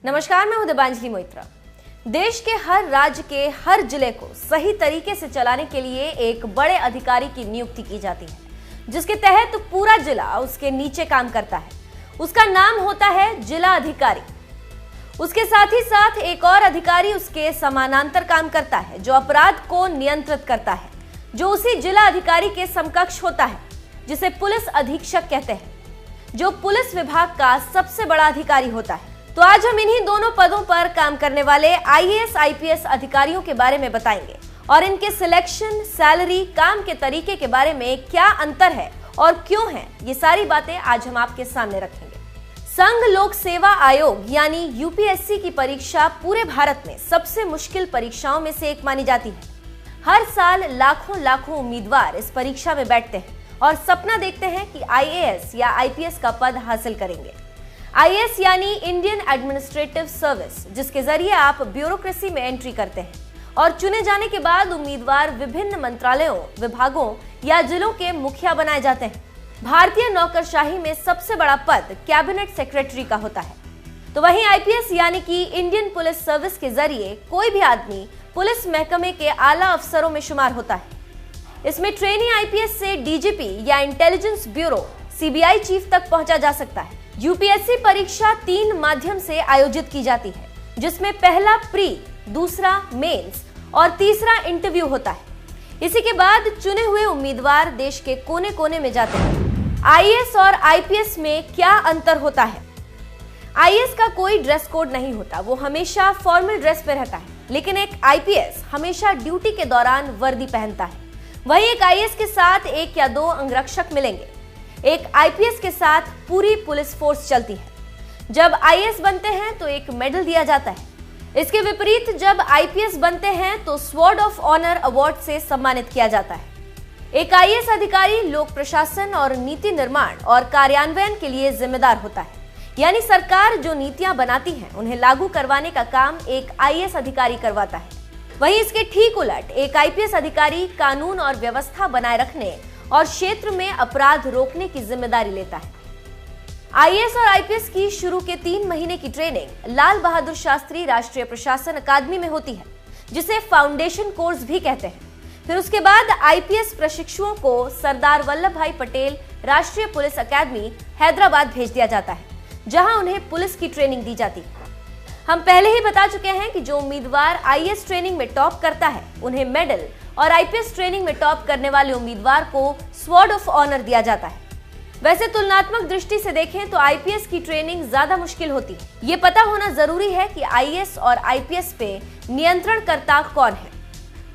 नमस्कार, मैं हूं दिबांजलि मोइत्रा। देश के हर राज्य के हर जिले को सही तरीके से चलाने के लिए एक बड़े अधिकारी की नियुक्ति की जाती है, जिसके तहत पूरा जिला उसके नीचे काम करता है। उसका नाम होता है जिला अधिकारी। उसके साथ ही साथ एक और अधिकारी उसके समानांतर काम करता है, जो अपराध को नियंत्रित करता है, जो उसी जिला अधिकारी के समकक्ष होता है, जिसे पुलिस अधीक्षक कहते हैं, जो पुलिस विभाग का सबसे बड़ा अधिकारी होता है। तो आज हम इन्हीं दोनों पदों पर काम करने वाले आईएएस आईपीएस अधिकारियों के बारे में बताएंगे और इनके सिलेक्शन, सैलरी, काम के तरीके के बारे में क्या अंतर है और क्यों है, ये सारी बातें आज हम आपके सामने रखेंगे। संघ लोक सेवा आयोग यानी यूपीएससी की परीक्षा पूरे भारत में सबसे मुश्किल परीक्षाओं में से एक मानी जाती है। हर साल लाखों उम्मीदवार इस परीक्षा में बैठते हैं और सपना देखते हैं कि आईएएस या आईपीएस का पद हासिल करेंगे। आईएएस यानी इंडियन एडमिनिस्ट्रेटिव सर्विस, जिसके जरिए आप ब्यूरोक्रेसी में एंट्री करते हैं और चुने जाने के बाद उम्मीदवार विभिन्न मंत्रालयों, विभागों या जिलों के मुखिया बनाए जाते हैं। भारतीय नौकरशाही में सबसे बड़ा पद कैबिनेट सेक्रेटरी का होता है। तो वहीं आईपीएस यानी कि इंडियन पुलिस सर्विस के जरिए कोई भी आदमी पुलिस महकमे के आला अफसरों में शुमार होता है। इसमें ट्रेनी आईपीएस से डीजीपी या इंटेलिजेंस ब्यूरो सीबीआई चीफ तक पहुंचा जा सकता है। यूपीएससी परीक्षा 3 माध्यम से आयोजित की जाती है, जिसमें पहला प्री, दूसरा मेंस और तीसरा इंटरव्यू होता है। इसी के बाद चुने हुए उम्मीदवार देश के कोने कोने में जाते हैं। आईएएस और आईपीएस में क्या अंतर होता है? आईएएस का कोई ड्रेस कोड नहीं होता, वो हमेशा फॉर्मल ड्रेस पे रहता है, लेकिन एक आईपीएस हमेशा ड्यूटी के दौरान वर्दी पहनता है। वहीं एक आईएएस के साथ 1 या 2 अंगरक्षक मिलेंगे। एक आईपीएस के साथ पूरी पुलिस फोर्स चलती है। जब आईएएस बनते हैं तो एक मेडल दिया जाता है। इसके विपरीत जब आईपीएस बनते हैं तो स्वॉर्ड ऑफ ऑनर अवार्ड से सम्मानित किया जाता है। एक आईएएस अधिकारी लोक प्रशासन और नीति निर्माण और कार्यान्वयन के लिए जिम्मेदार होता है, यानी सरकार जो नीतियां बनाती है उन्हें लागू करवाने का काम एक आईएएस अधिकारी करवाता है। वहीं इसके ठीक उलट एक आईपीएस अधिकारी कानून और व्यवस्था बनाए रखने और क्षेत्र में अपराध रोकने की जिम्मेदारी लेता है। आईएएस और आईपीएस की शुरू के 3 महीने की ट्रेनिंग लाल बहादुर शास्त्री राष्ट्रीय प्रशासन अकादमी में होती है, जिसे फाउंडेशन कोर्स भी कहते हैं। फिर उसके बाद आईपीएस प्रशिक्षुओं को सरदार वल्लभ भाई पटेल राष्ट्रीय पुलिस अकादमी हैदराबाद भेज दिया जाता है, जहां उन्हें पुलिस की ट्रेनिंग दी जाती है। हम पहले ही बता चुके हैं कि जो उम्मीदवार आईएएस ट्रेनिंग में टॉप करता है उन्हें मेडल और आईपीएस ट्रेनिंग में टॉप करने वाले उम्मीदवार को स्वॉर्ड ऑफ ऑनर दिया जाता है। वैसे तुलनात्मक दृष्टि से देखें तो आईपीएस की ट्रेनिंग ज्यादा मुश्किल होती है। ये पता होना जरूरी है कि आईएएस और आईपीएस पे नियंत्रणकर्ता कौन है।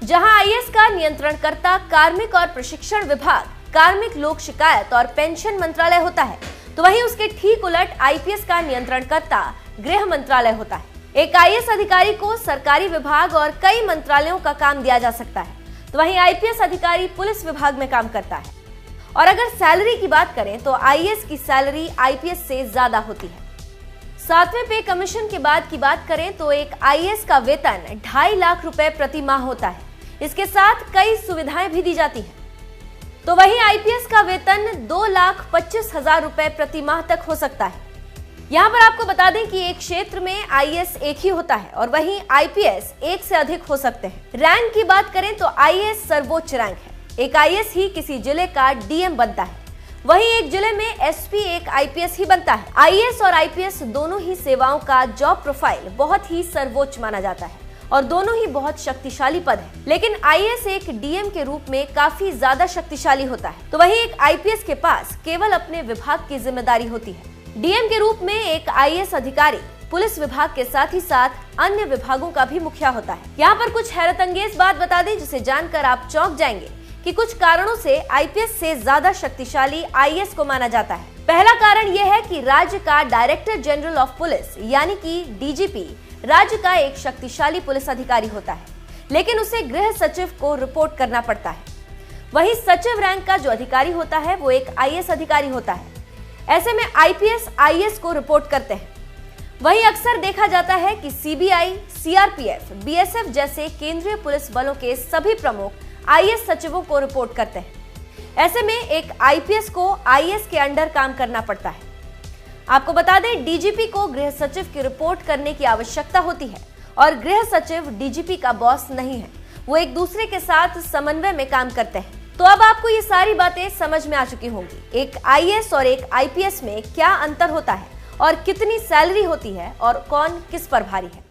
जहां आईएएस का नियंत्रणकर्ता कार्मिक और प्रशिक्षण विभाग, कार्मिक लोक शिकायत और पेंशन मंत्रालय होता है, तो वहीं उसके ठीक उलट आईपीएस का नियंत्रणकर्ता गृह मंत्रालय होता है। एक आईएएस अधिकारी को सरकारी विभाग और कई मंत्रालयों का काम दिया जा सकता है, तो वहीं आईपीएस अधिकारी पुलिस विभाग में काम करता है। और अगर सैलरी की बात करें तो आईएएस की सैलरी आईपीएस से ज्यादा होती है। 7वें पे कमीशन के बाद की बात करें तो एक आईएएस का वेतन 2.5 लाख रुपए प्रति माह होता है। इसके साथ कई सुविधाएं भी दी जाती है। तो वहीं आईपीएस का वेतन 2,25,000 रुपए प्रति माह तक हो सकता है। यहाँ पर आपको बता दें कि एक क्षेत्र में आईएएस एक ही होता है और वहीं आईपीएस एक से अधिक हो सकते हैं। रैंक की बात करें तो आईएएस सर्वोच्च रैंक है। एक आईएएस ही किसी जिले का डीएम बनता है, वहीं एक जिले में एसपी एक आईपीएस ही बनता है। आईएएस और आईपीएस दोनों ही सेवाओं का जॉब प्रोफाइल बहुत ही सर्वोच्च माना जाता है और दोनों ही बहुत शक्तिशाली पद है। लेकिन आईएएस एक डीएम के रूप में काफी ज्यादा शक्तिशाली होता है, तो वहीं एक आईपीएस के पास केवल अपने विभाग की जिम्मेदारी होती है। डीएम के रूप में एक आईएएस अधिकारी पुलिस विभाग के साथ ही साथ अन्य विभागों का भी मुखिया होता है। यहाँ पर कुछ हैरतअंगेज बात बता दें, जिसे जानकर आप चौंक जाएंगे कि कुछ कारणों से आईपीएस से ज्यादा शक्तिशाली आईएएस को माना जाता है। पहला कारण यह है कि राज्य का डायरेक्टर जनरल ऑफ पुलिस यानी कि डीजीपी राज्य का एक शक्तिशाली पुलिस अधिकारी होता है, लेकिन उसे गृह सचिव को रिपोर्ट करना पड़ता है। वहीं सचिव रैंक का जो अधिकारी होता है वो एक आईएएस अधिकारी होता है। ऐसे में आईपीएस आईएएस को रिपोर्ट करते हैं। वहीं अक्सर देखा जाता है कि सीबीआई, सीआरपीएफ, बीएसएफ जैसे केंद्रीय पुलिस बलों के सभी प्रमुख आईएएस सचिवों को रिपोर्ट करते हैं। ऐसे में एक आईपीएस को आईएएस के अंडर काम करना पड़ता है। आपको बता दें, डीजीपी को गृह सचिव की रिपोर्ट करने की आवश्यकता होती है और गृह सचिव डीजीपी का बॉस नहीं है। वो एक दूसरे के साथ समन्वय में काम करते हैं। तो अब आपको ये सारी बातें समझ में आ चुकी होंगी। एक आईएएस और एक आईपीएस में क्या अंतर होता है और कितनी सैलरी होती है और कौन किस पर भारी है।